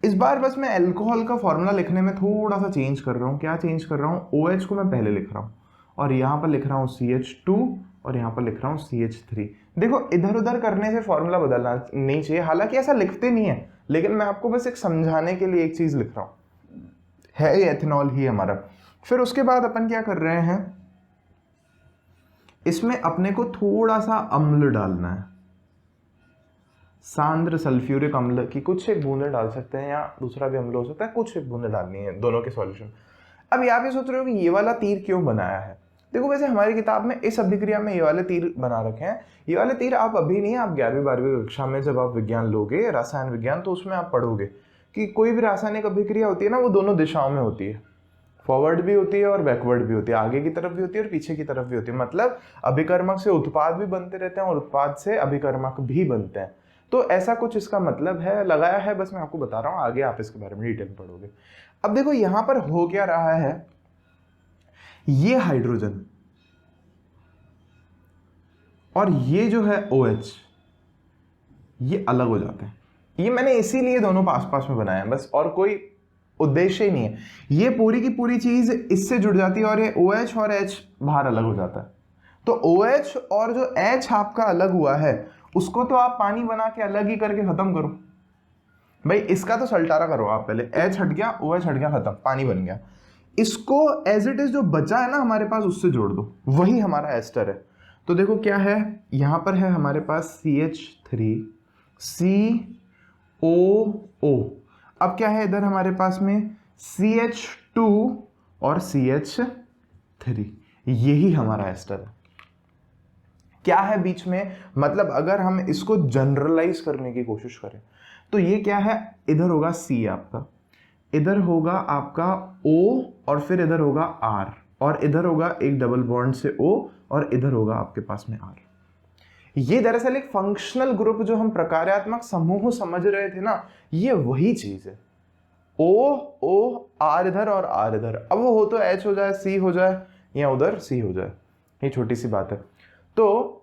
इस बार बस मैं अल्कोहल का फॉर्मूला लिखने में थोड़ा सा चेंज कर रहा हूँ। क्या चेंज कर रहा हूँ, OH को मैं पहले लिख रहा हूँ और यहाँ पर लिख रहा हूँ CH2 और यहाँ पर लिख रहा हूँ CH3। देखो इधर उधर करने से फॉर्मूला बदलना नहीं चाहिए, हालांकि ऐसा लिखते नहीं है, लेकिन मैं आपको बस एक समझाने के लिए एक चीज लिख रहा हूँ, है ये एथेनॉल ही हमारा। फिर उसके बाद अपन क्या कर रहे हैं, इसमें अपने को थोड़ा सा अम्ल डालना है, सांद्र सल्फ्यूरिक अम्ल की कुछ एक बूंदे डाल सकते हैं, या दूसरा भी अम्ल हो सकता है, कुछ एक बूंदे डालनी है दोनों के सॉल्यूशन। अब यहाँ पे सोच रहे हो कि ये वाला तीर क्यों बनाया है, देखो वैसे हमारी किताब में इस अभिक्रिया में ये वाले तीर बना रखे हैं। ये वाले तीर आप अभी नहीं, आप 11वीं 12वीं कक्षा में जब आप विज्ञान लोगे, रसायन विज्ञान, तो उसमें आप पढ़ोगे कि कोई भी रासायनिक अभिक्रिया होती है ना, वो दोनों दिशाओं में होती है, फॉरवर्ड भी होती है और बैकवर्ड भी होती है, आगे की तरफ भी होती है और पीछे की तरफ भी होती है। मतलब अभिकर्मक से उत्पाद भी बनते रहते हैं और उत्पाद से अभिकर्मक भी बनते हैं। तो ऐसा कुछ इसका मतलब है, लगाया है, बस मैं आपको बता रहा हूँ, आगे आप इसके बारे में डिटेल पढ़ोगे। अब देखो यहां पर हो क्या रहा है, ये हाइड्रोजन और ये जो है OH, ये अलग हो जाते हैं। ये मैंने इसीलिए दोनों पास पास में बनाया है, बस और कोई उद्देश्य ही नहीं है। ये पूरी की पूरी चीज इससे जुड़ जाती है और ये OH और H बाहर अलग हो जाता है। तो OH और जो H आपका अलग हुआ है उसको तो आप पानी बना के अलग ही करके खत्म करो। भाई इसका तो सल्टारा करो आप पहले, H हट गया, OH हट गया, खत्म, पानी बन गया। इसको एज इट इज जो बचा है ना हमारे पास उससे जोड़ दो, वही हमारा एस्टर है। तो देखो क्या है, यहां पर है हमारे पास CH3 COO। अब क्या है इधर हमारे पास में CH2 और CH3, यही हमारा एस्टर है। क्या है बीच में, मतलब अगर हम इसको जनरलाइज करने की कोशिश करें तो ये क्या है, इधर होगा C आपका, इधर होगा आपका O और फिर इधर होगा R, और इधर होगा एक डबल बॉन्ड से O और इधर होगा आपके पास में R। ये दरअसल एक फंक्शनल ग्रुप जो हम प्रकार्यात्मक समूह समझ रहे थे ना, ये वही चीज है। O R इधर और R इधर, अब वो हो तो H हो जाए, C हो जाए, या उधर C हो जाए, ये छोटी सी बात है। तो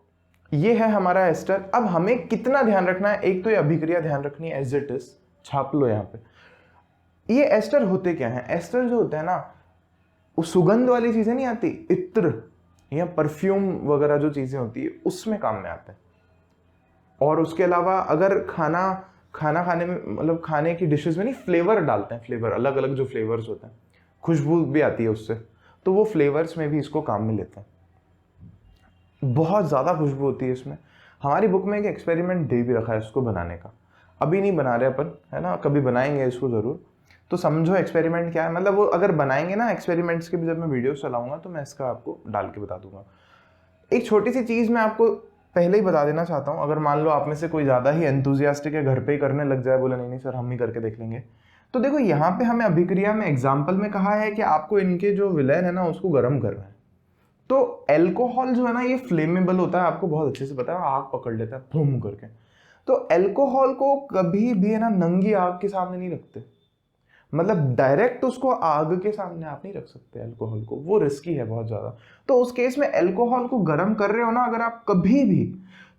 ये है हमारा एस्टर। अब हमें कितना ध्यान रखना है, एक तो ये अभिक्रिया ध्यान रखनी है एज इट इज, छाप लो यहाँ पे। ये एस्टर होते क्या है, एस्टर जो होता है ना, वो सुगंध वाली चीजें नहीं आती, इत्र या परफ्यूम वगैरह जो चीजें होती है उसमें काम में आते हैं। और उसके अलावा अगर खाना खाने में, मतलब खाने की डिशेस में नहीं, फ्लेवर डालते हैं, फ्लेवर अलग अलग जो फ्लेवर्स होते हैं, खुशबू भी आती है उससे, तो वो फ्लेवर्स में भी इसको काम में लेते हैं। बहुत ज़्यादा खुशबू होती है इसमें। हमारी बुक में एक एक्सपेरिमेंट दे भी रखा है इसको बनाने का, अभी नहीं बना रहे अपन, है ना, कभी बनाएंगे इसको ज़रूर। तो समझो एक्सपेरिमेंट क्या है, मतलब वो अगर बनाएंगे ना एक्सपेरिमेंट्स के भी, जब मैं वीडियो चलाऊंगा तो मैं इसका आपको डाल के बता दूंगा। एक छोटी सी चीज़ मैं आपको पहले ही बता देना चाहता हूँ, अगर मान लो आप में से कोई ज़्यादा ही एंथुजियास्टिक है, घर पे ही करने लग जाए, बोले नहीं नहीं सर हम ही करके देख लेंगे, तो देखो यहाँ पे हमें अभिक्रिया में एग्जाम्पल में कहा है कि आपको इनके जो विलेन है ना उसको गर्म करना है। तो एल्कोहल जो है ना ये फ्लेमेबल होता है, आपको बहुत अच्छे से पता है, आग पकड़ लेता है फूम करके। तो एल्कोहल को कभी भी है ना नंगी आग के सामने नहीं रखते, मतलब डायरेक्ट उसको आग के सामने आप नहीं रख सकते एल्कोहल को, वो रिस्की है बहुत ज़्यादा। तो उस केस में एल्कोहल को गर्म कर रहे हो ना अगर आप कभी भी,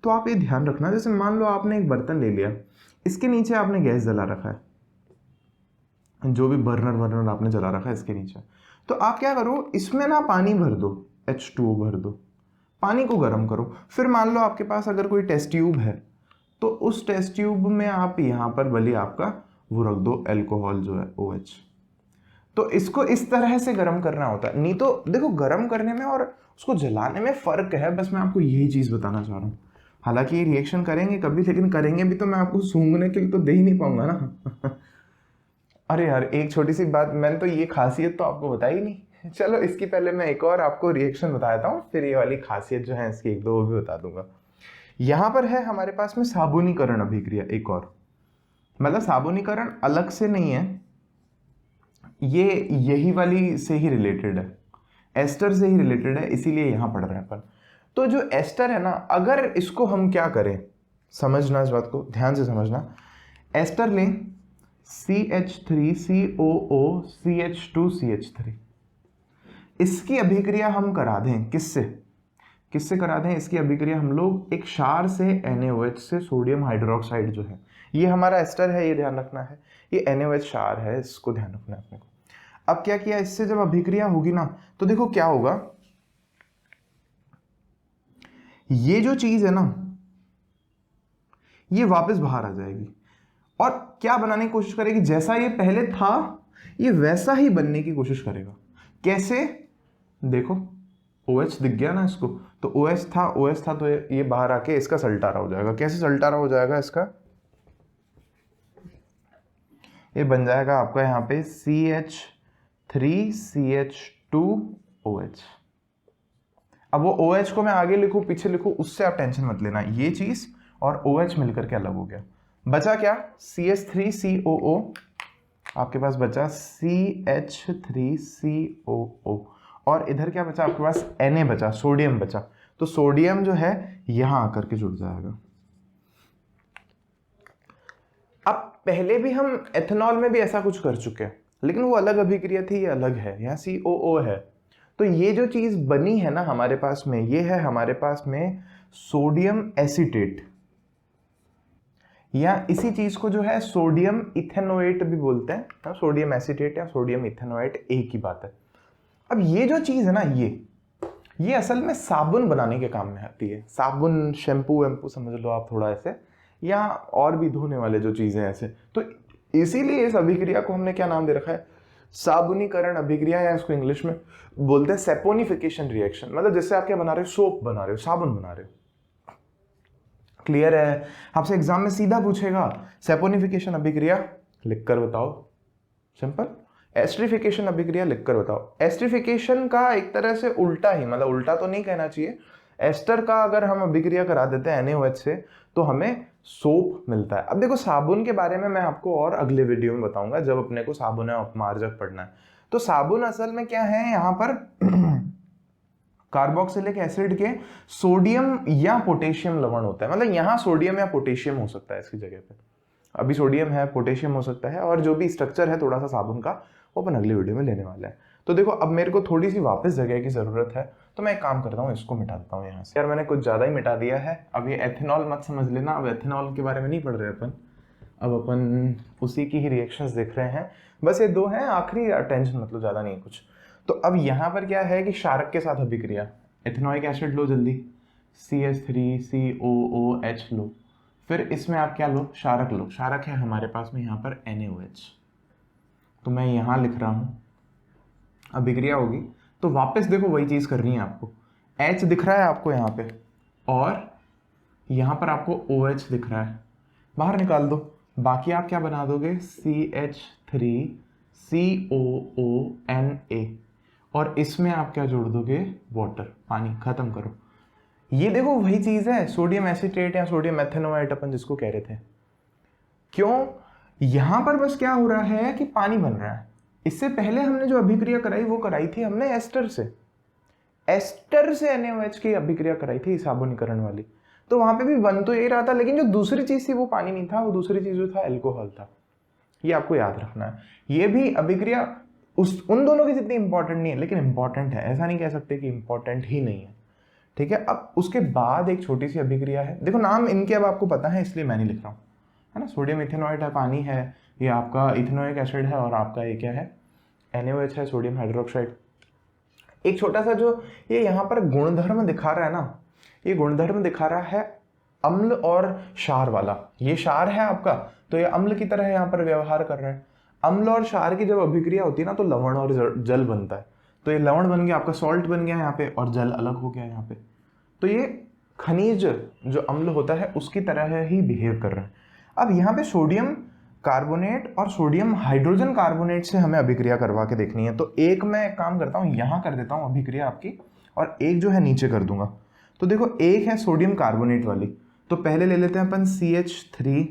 तो आप ये ध्यान रखना, जैसे मान लो आपने एक बर्तन ले लिया, इसके नीचे आपने गैस जला रखा है, जो भी बर्नर आपने जला रखा है इसके नीचे, तो आप क्या करो, इसमें ना पानी भर दो, H2O भर दो, पानी को गर्म करो। फिर मान लो आपके पास अगर कोई टेस्ट ट्यूब है, तो उस टेस्ट ट्यूब में आप यहाँ पर भले आपका वो रख दो एल्कोहल जो है OH। तो इसको इस तरह से गर्म करना होता है, नहीं तो देखो गर्म करने में और उसको जलाने में फर्क है, बस मैं आपको यही चीज बताना चाह रहा हूँ। हालांकि ये रिएक्शन करेंगे कभी, लेकिन करेंगे भी तो मैं आपको सूंघने के लिए तो दे ही नहीं पाऊंगा ना। अरे यार एक छोटी सी बात, मैंने तो ये खासियत तो आपको बताई नहीं। चलो इसकी पहले मैं एक और आपको रिएक्शन बता देता हूँ, फिर ये वाली खासियत जो है इसकी एक दो वो भी बता दूंगा। यहाँ पर है हमारे पास में साबुनीकरण अभिक्रिया एक और, मतलब साबुनीकरण अलग से नहीं है, ये यही वाली से ही रिलेटेड है, एस्टर से ही रिलेटेड है, इसीलिए यहां पढ़ रहे हैं अपन। तो जो एस्टर है ना, अगर इसको हम क्या करें, समझना इस बात को ध्यान से समझना, एस्टर लें CH3COO CH2CH3, इसकी अभिक्रिया हम करा दें किससे, किससे करा दें इसकी अभिक्रिया हम लोग, एक क्षार से NaOH से सोडियम हाइड्रोक्साइड जो है, ये हमारा एस्टर है, ये ध्यान रखना है, ये NaOH क्षार है, इसको ध्यान रखना है अपने को। अब क्या किया, इससे जब अभिक्रिया होगी ना तो देखो क्या होगा, ये जो चीज है ना ये वापस बाहर आ जाएगी और क्या बनाने की कोशिश करेगी, जैसा ये पहले था ये वैसा ही बनने की कोशिश करेगा। कैसे, देखो OH दिख गया ना इसको, तो OH था तो ये बाहर आके इसका सल्टारा हो जाएगा। कैसे सल्टारा हो जाएगा इसका, ये बन जाएगा आपका यहाँ पे CH3CH2OH। अब वो OH को मैं आगे लिखूं पीछे लिखूं उससे आप टेंशन मत लेना, ये चीज और OH मिलकर के अलग हो गया। बचा क्या, CH3COO, आपके पास बचा CH3COO, और इधर क्या बचा आपके पास, Na बचा, सोडियम बचा। तो सोडियम जो है यहां आकर के जुड़ जाएगा। अब पहले भी हम एथेनॉल में भी ऐसा कुछ कर चुके हैं, लेकिन वो अलग अभिक्रिया थी, ये अलग है, यहाँ COO है। तो ये जो चीज बनी है ना हमारे पास में, ये है हमारे पास में सोडियम एसीटेट, या इसी चीज को जो है सोडियम इथेनोएट भी बोलते हैं, सोडियम एसीटेट या सोडियम इथेनोएट एक ही बात है। अब ये जो चीज है ना ये असल में साबुन बनाने के काम में आती है, साबुन शैम्पू वैम्पू समझ लो आप थोड़ा ऐसे, या और भी धोने वाले जो चीजें ऐसे। तो इसीलिए इस अभिक्रिया को हमने क्या नाम दे रखा है, साबुनीकरण अभिक्रिया, या इसको इंग्लिश में बोलते हैं सेपोनिफिकेशन रिएक्शन। मतलब जैसे आप क्या बना रहे हो, सोप बना रहे हो, साबुन बना रहे हो। क्लियर है, आपसे एग्जाम में सीधा पूछेगा सेपोनिफिकेशन अभिक्रिया लिखकर बताओ, सिंपल। एस्ट्रिफिकेशन अभिक्रिया लिखकर बताओ। एस्ट्रिफिकेशन का एक तरह से उल्टा ही, मतलब उल्टा तो नहीं कहना चाहिए, एस्टर का अगर हम अभिक्रिया करा देते हैं NaOH से तो हमें सोप मिलता है। अब देखो साबुन के बारे में मैं आपको और अगले वीडियो में बताऊंगा जब अपने को साबुन है अपमार्जक पढ़ना है। तो साबुन असल में क्या है, यहाँ पर कार्बोक्सिलिक एसिड के सोडियम या पोटेशियम लवण होता है, मतलब यहाँ सोडियम या पोटेशियम हो सकता है इसकी जगह पे, अभी सोडियम है पोटेशियम हो सकता है, और जो भी स्ट्रक्चर है थोड़ा सा साबुन का वो अपन अगले वीडियो में लेने वाला है। तो देखो अब मेरे को थोड़ी सी वापस जगह की जरूरत है, तो मैं एक काम करता हूँ, इसको मिटा देता हूँ यहाँ से। यार मैंने कुछ ज्यादा ही मिटा दिया है। अब ये एथेनॉल मत समझ लेना, अब एथेनॉल के बारे में नहीं पढ़ रहे अपन, अब अपन उसी की ही रिएक्शंस देख रहे हैं, बस ये दो हैं आखिरी, टेंशन मतलब ज्यादा नहीं कुछ। तो अब यहाँ पर क्या है कि क्षारक के साथ अभिक्रिया, एथेनोइक एसिड लो जल्दी, CH3COOH लो, फिर इसमें आप क्या लो, क्षारक लो। क्षारक है हमारे पास में यहाँ पर NaOH, तो मैं यहाँ लिख रहा हूँ, अभिक्रिया होगी तो वापस देखो वही चीज करनी है आपको, H दिख रहा है आपको यहाँ पे और यहाँ पर आपको OH दिख रहा है, बाहर निकाल दो, बाकी आप क्या बना दोगे, CH3COONA, और इसमें आप क्या जोड़ दोगे, वाटर, पानी, खत्म करो। ये देखो वही चीज है, सोडियम एसीटेट या सोडियम एथेनोएट अपन जिसको कह रहे थे। क्यों? यहां पर बस क्या हो रहा है कि पानी बन रहा है। इससे पहले हमने जो अभिक्रिया कराई वो कराई थी हमने एस्टर से NaOH की अभिक्रिया कराई थी साबुनीकरण वाली। तो वहां पे भी बन तो यही रहा था, लेकिन जो दूसरी चीज थी वो पानी नहीं था, वो दूसरी चीज जो था अल्कोहल था। ये आपको याद रखना है। ये भी अभिक्रिया उन दोनों की जितनी इंपॉर्टेंट नहीं है, लेकिन इंपॉर्टेंट है, ऐसा नहीं कह सकते कि इंपॉर्टेंट ही नहीं है। ठीक है। अब उसके बाद एक छोटी सी अभिक्रिया है, देखो नाम इनके अब आपको पता है इसलिए मैं नहीं लिख रहा हूँ, है ना। सोडियम इथेनॉइड है, पानी है, ये आपका इथेनोइक एसिड है, और आपका ये क्या है, NaOH है, सोडियम हाइड्रोक्साइड। एक छोटा सा जो ये यहाँ पर गुणधर्म दिखा रहा है ना, ये गुणधर्म दिखा रहा है अम्ल और क्षार वाला। ये क्षार है आपका, तो ये अम्ल की तरह यहाँ पर व्यवहार कर रहा है। अम्ल और क्षार की जब अभिक्रिया होती है ना, तो लवण और जल बनता है। तो ये लवण बन गया, आपका सॉल्ट बन गया यहाँ पे, और जल अलग हो गया यहाँ पे। तो ये खनिज जो अम्ल होता है उसकी तरह ही बिहेव कर रहा है। अब यहाँ पे सोडियम कार्बोनेट और सोडियम हाइड्रोजन कार्बोनेट से हमें अभिक्रिया करवा के देखनी है। तो एक मैं एक काम करता हूँ, यहाँ कर देता हूँ अभिक्रिया आपकी, और एक जो है नीचे कर दूंगा। तो देखो एक है सोडियम कार्बोनेट वाली, तो पहले ले लेते हैं अपन CH3,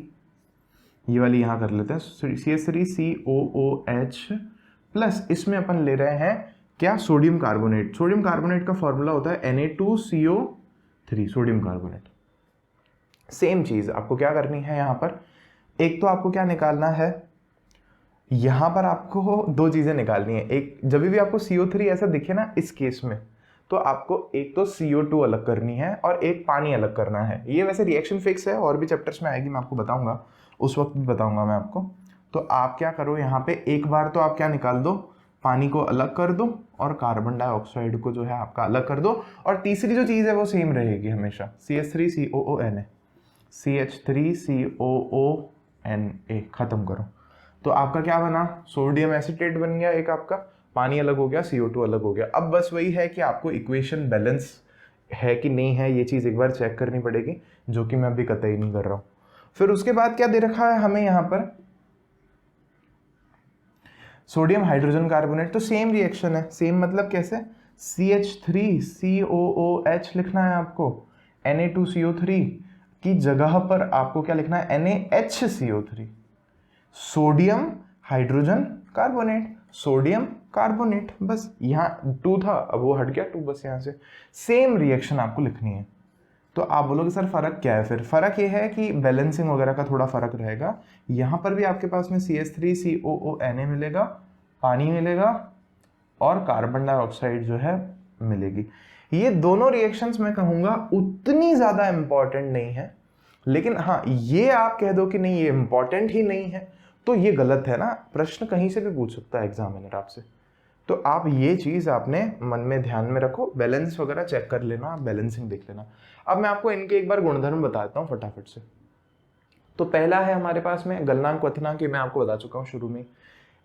ये वाली यहाँ कर लेते हैं CH3COOH प्लस, इसमें अपन ले रहे हैं क्या, सोडियम कार्बोनेट। सोडियम कार्बोनेट का फॉर्मूला होता है Na2CO3, सोडियम कार्बोनेट। सेम चीज आपको क्या करनी है यहाँ पर, एक तो आपको क्या निकालना है, यहां पर आपको दो चीजें निकालनी है। एक, जब भी आपको CO3 ऐसा दिखे ना इस केस में, तो आपको एक तो CO2 अलग करनी है और एक पानी अलग करना है। ये वैसे रिएक्शन फिक्स है, और भी चैप्टर्स में आएगी, मैं आपको बताऊंगा, उस वक्त भी बताऊंगा मैं आपको। तो आप क्या करो, यहाँ पे एक बार तो आप क्या निकाल दो, पानी को अलग कर दो और कार्बन डाइऑक्साइड को जो है आपका अलग कर दो, और तीसरी जो चीज है वो सेम रहेगी हमेशा, CH3COONA, CH3COONA, खत्म करो। तो आपका क्या बना, सोडियम एसीटेट बन गया एक आपका, पानी अलग हो गया, CO2 अलग हो गया। अब बस वही है कि आपको इक्वेशन बैलेंस है कि नहीं है, ये चीज एक बार चेक करनी पड़ेगी, जो कि मैं अभी कतई नहीं कर रहा हूं। फिर उसके बाद क्या दे रखा है हमें यहाँ पर, सोडियम हाइड्रोजन कार्बोनेट। तो सेम रिएक्शन है, सेम मतलब कैसे, CH3COOH लिखना है आपको, Na2CO3 की जगह पर आपको क्या लिखना है, NaHCO3, sodium hydrogen carbonate, sodium carbonate. बस यहाँ 2 था, अब वो हट गया 2, बस यहाँ से सेम रिएक्शन आपको लिखनी है। तो आप बोलोगे सर फर्क क्या है, फिर फर्क ये है कि बैलेंसिंग वगैरह का थोड़ा फर्क रहेगा। यहाँ पर भी आपके पास में CH3COONA मिलेगा, पानी मिलेगा, और कार्बन डाइऑक्साइड जो है मिलेगी। ये दोनों रिएक्शंस मैं कहूँगा उतनी ज़्यादा इंपॉर्टेंट नहीं है, लेकिन हाँ ये आप कह दो कि नहीं ये इंपॉर्टेंट ही नहीं है, तो ये गलत है ना। प्रश्न कहीं से भी पूछ सकता है एग्जामिनर आपसे। तो आप ये चीज़ आपने मन में ध्यान में रखो, बैलेंस वगैरह चेक कर लेना, बैलेंसिंग देख लेना। अब मैं आपको इनके एक बार गुणधर्म बता देता हूँ फटाफट से। तो पहला है हमारे पास में गलनांक क्वथनांक, मैं आपको बता चुका हूँ शुरू में।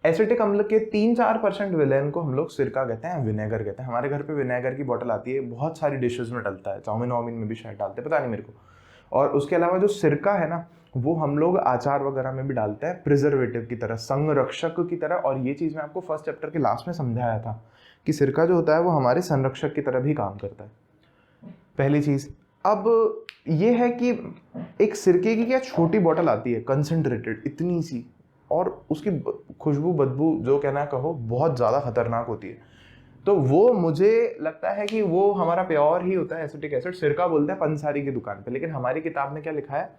एसिटिक अम्ल के 3-4% विलेन को हम लोग सिरका कहते हैं, विनेगर कहते हैं। हमारे घर पे विनेगर की बोतल आती है, बहुत सारी डिशेज में डलता है, चाउमीन वाउमीन में भी शायद डालते हैं, पता नहीं मेरे को। और उसके अलावा जो सिरका है ना, वो हम लोग अचार वगैरह में भी डालते हैं, प्रिजर्वेटिव की तरह, संरक्षक की तरह। और ये चीज़ मैं आपको फर्स्ट चैप्टर के लास्ट में समझाया था कि सिरका जो होता है वो हमारे संरक्षक की तरह भी काम करता है, पहली चीज़। अब ये है कि एक सिरके की क्या छोटी बोतल आती है, कंसंट्रेटेड इतनी सी, और उसकी खुशबू बदबू जो कहना कहो बहुत ज़्यादा खतरनाक होती है। तो वो मुझे लगता है कि वो हमारा प्योर ही होता है एसिटिक एसिड, सिरका बोलते हैं पंसारी की दुकान पे। लेकिन हमारी किताब में क्या लिखा है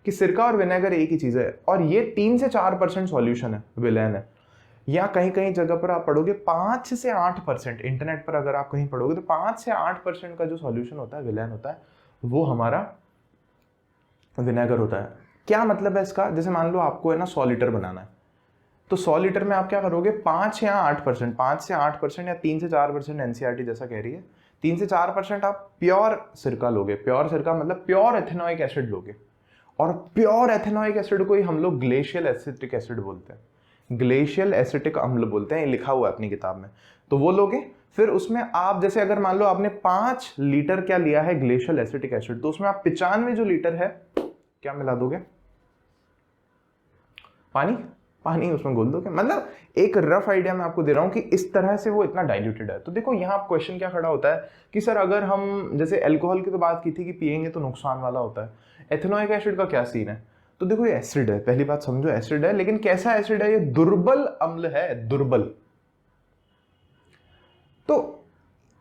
कि सिरका और विनेगर एक ही चीज़ है, और ये 3 से 4% सॉल्यूशन है, विलेन है। या कहीं कहीं जगह पर आप पढ़ोगे 5 से 8%, इंटरनेट पर अगर आप कहीं पढ़ोगे तो 5 से 8% का जो सॉल्यूशन होता है, विलेन होता है, वो हमारा विनेगर होता है। क्या मतलब है इसका, जैसे मान लो आपको है ना 100 लीटर बनाना है, तो 100 लीटर में आप क्या करोगे, 5 या 8%, 5 से 8% या 3 से 4%, एनसीईआरटी जैसा कह रही है, 3 से 4% आप प्योर सिरका लोगे। प्योर सिरका मतलब प्योर एथेनोइक एसिड लोगे, और प्योर एथेनोइक एसिड को ही हम लोग ग्लेशियल एसिटिक एसिड बोलते हैं, ग्लेशियल एसिटिक अम्ल बोलते हैं, ये लिखा हुआ है अपनी किताब में। तो वो लोगे, फिर उसमें आप जैसे अगर मान लो आपने 5 लीटर क्या लिया है ग्लेशियल एसिटिक एसिड, तो उसमें आप 95 जो लीटर है क्या मिला दोगे, पानी। पानी उसमें घोल दोगे, मतलब एक रफ आइडिया मैं आपको दे रहा हूँ कि इस तरह से वो इतना डाइल्यूटेड है। तो देखो यहाँ क्वेश्चन क्या खड़ा होता है कि सर अगर हम जैसे अल्कोहल की तो बात की थी कि पिएंगे तो नुकसान वाला होता है, एथेनोइक एसिड का क्या सीन है? तो देखो ये एसिड है, पहली बात समझो एसिड है, लेकिन कैसा एसिड है? ये दुर्बल अम्ल है, दुर्बल। तो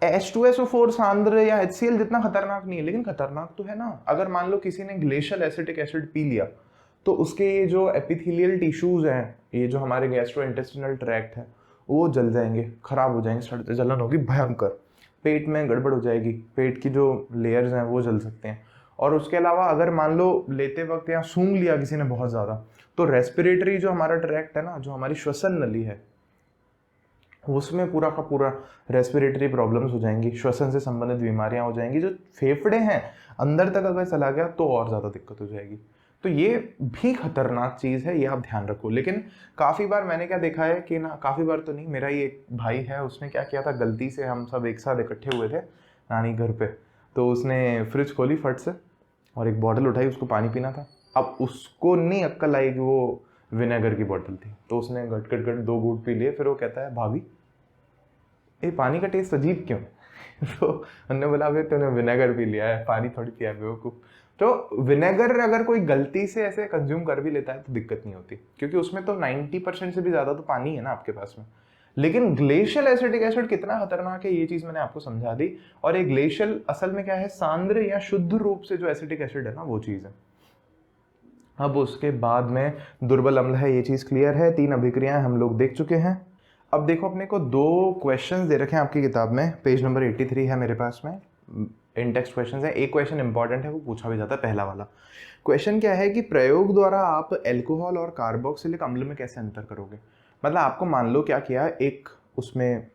H2SO4 सांद्र या HCl जितना खतरनाक नहीं है, लेकिन खतरनाक तो है ना। अगर मान लो किसी ने ग्लेशियल एसिटिक एसिड पी लिया तो उसके ये जो एपिथेलियल टिश्यूज हैं, ये जो हमारे गैस्ट्रोइंटेस्टिनल ट्रैक्ट है, वो जल जाएंगे, खराब हो जाएंगे, सड़ते जलन होगी भयंकर, पेट में गड़बड़ हो जाएगी, पेट की जो लेयर्स हैं वो जल सकते हैं। और उसके अलावा अगर मान लो लेते वक्त या सूंघ लिया किसी ने बहुत ज़्यादा, तो रेस्पिरेटरी जो हमारा ट्रैक्ट है ना, जो हमारी श्वसन नली है, उसमें पूरा का पूरा रेस्पिरेटरी प्रॉब्लम्स हो जाएंगी, श्वसन से संबंधित बीमारियां हो जाएंगी। जो फेफड़े हैं अंदर तक अगर चला गया तो और ज़्यादा दिक्कत हो जाएगी। तो ये भी खतरनाक चीज़ है, ये आप ध्यान रखो। लेकिन काफ़ी बार मैंने क्या देखा है कि ना, काफ़ी बार तो नहीं, मेरा ही एक भाई है, उसने क्या किया था, गलती से हम सब एक साथ इकट्ठे हुए थे नानी घर पे, तो उसने फ्रिज खोली फट से और एक बॉटल उठाई, उसको पानी पीना था। अब उसको नहीं अक्ल आई कि वो विनेगर की बोतल थी, तो उसने गट गट गट 2 घूंट पी लिए। फिर वो कहता है भाभी ये पानी का टेस्ट अजीब क्यों है? तो हमने बोला भाई तूने विनेगर पी लिया है, पानी थोड़ी पिया बेवकूफ। तो विनेगर अगर कोई गलती से ऐसे कंज्यूम कर भी लेता है तो दिक्कत नहीं होती, क्योंकि उसमें तो 90% से भी ज़्यादा तो पानी है ना आपके पास में। लेकिन ग्लेशियल एसिटिक एसिड कितना खतरनाक है ये चीज़ मैंने आपको समझा दी। और ये ग्लेशियल असल में क्या है, सांद्र या शुद्ध रूप से जो एसिटिक एसिड है ना, वो चीज़ है। अब उसके बाद में दुर्बल अम्ल है, ये चीज़ क्लियर है। 3 अभिक्रियाएं हम लोग देख चुके हैं। अब देखो अपने को 2 क्वेश्चंस दे रखे हैं आपकी किताब में, पेज नंबर 83 है मेरे पास में, इन टेक्स्ट क्वेश्चंस है। एक क्वेश्चन इंपॉर्टेंट है, वो पूछा भी जाता है, पहला वाला क्वेश्चन क्या है कि प्रयोग द्वारा आप अल्कोहल और कार्बोक्सिलिक अम्ल में कैसे अंतर करोगे। मतलब आपको मान लो क्या किया, एक उसमें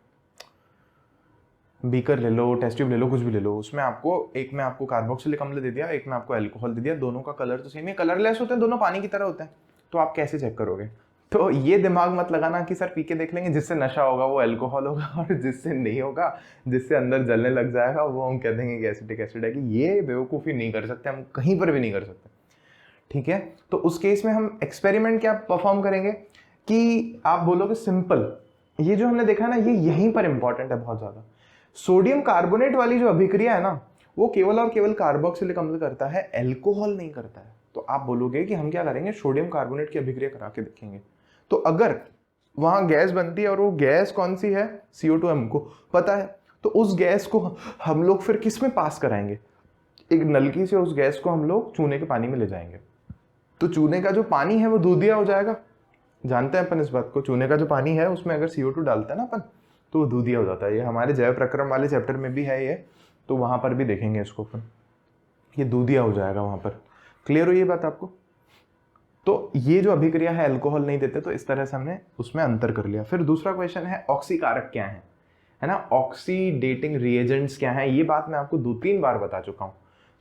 बीकर ले लो, टेस्ट ट्यूब ले लो, कुछ भी ले लो, उसमें आपको एक में आपको कार्बोक्सिलिक अम्ल दे दिया, एक में आपको अल्कोहल दे दिया, दोनों का कलर तो सेम है, कलरलेस होते हैं, दोनों पानी की तरह होते हैं। तो आप कैसे चेक करोगे? तो ये दिमाग मत लगाना कि सर पी के देख लेंगे, जिससे नशा होगा वो अल्कोहल होगा और जिससे नहीं होगा, जिससे अंदर जलने लग जाएगा, वो हम कह देंगे कि एसिटिक एसिड है। कि ये बेवकूफ़ी नहीं कर सकते हम, कहीं पर भी नहीं कर सकते, ठीक है। तो उस केस में हम एक्सपेरिमेंट क्या परफॉर्म करेंगे कि आप बोलोगे सिंपल, ये जो हमने देखा ना, ये यहीं पर इंपॉर्टेंट है बहुत ज़्यादा। सोडियम कार्बोनेट वाली जो अभिक्रिया है ना, वो केवल और केवल कार्बोक्सिलिक अम्ल करता है, अल्कोहल नहीं करता है। तो आप बोलोगे कि हम क्या करेंगे, सोडियम कार्बोनेट की अभिक्रिया करा के देखेंगे। तो अगर वहां गैस बनती है और वो गैस कौन सी है, CO2 हमको पता है, तो उस गैस को हम लोग फिर किस में पास कराएंगे, एक नलकी से उस गैस को हम लोग चूने के पानी में ले जाएंगे। तो चूने का जो पानी है वो दूधिया हो जाएगा, जानते हैं अपन इस बात को। चूने का जो पानी है उसमें अगर CO2 डालते हैं ना अपन, तो वो दूधिया हो जाता है। ये हमारे जैव प्रक्रम वाले चैप्टर में भी है ये, तो वहां पर भी देखेंगे इसको अपन, ये दूधिया हो जाएगा वहां पर। क्लियर हुई ये बात आपको? तो ये जो अभिक्रिया है अल्कोहल नहीं देते, तो इस तरह से हमने उसमें अंतर कर लिया। फिर दूसरा क्वेश्चन है ऑक्सीकारक क्या है ना, ऑक्सीडेटिंग रिएजेंट्स क्या है। ये बात मैं आपको 2-3 बार बता चुका हूं।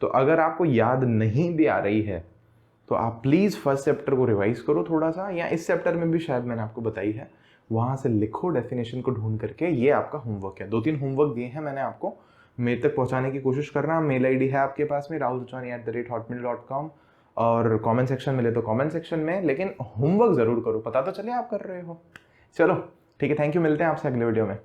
तो अगर आपको याद नहीं भी आ रही है तो आप प्लीज फर्स्ट चैप्टर को रिवाइज करो थोड़ा सा, या इस चैप्टर में भी शायद मैंने आपको बताई है, वहां से लिखो डेफिनेशन को ढूंढ करके। ये आपका होमवर्क है, 2-3 होमवर्क दिए हैं मैंने आपको, मेरे तक पहुंचाने की कोशिश करना। मेल आईडी है आपके पास में rahulruchwani@hotmail.com, और कमेंट सेक्शन मिले तो कमेंट सेक्शन में, लेकिन होमवर्क जरूर करो, पता तो चले आप कर रहे हो। चलो ठीक है, थैंक यू, मिलते हैं आपसे अगले वीडियो में।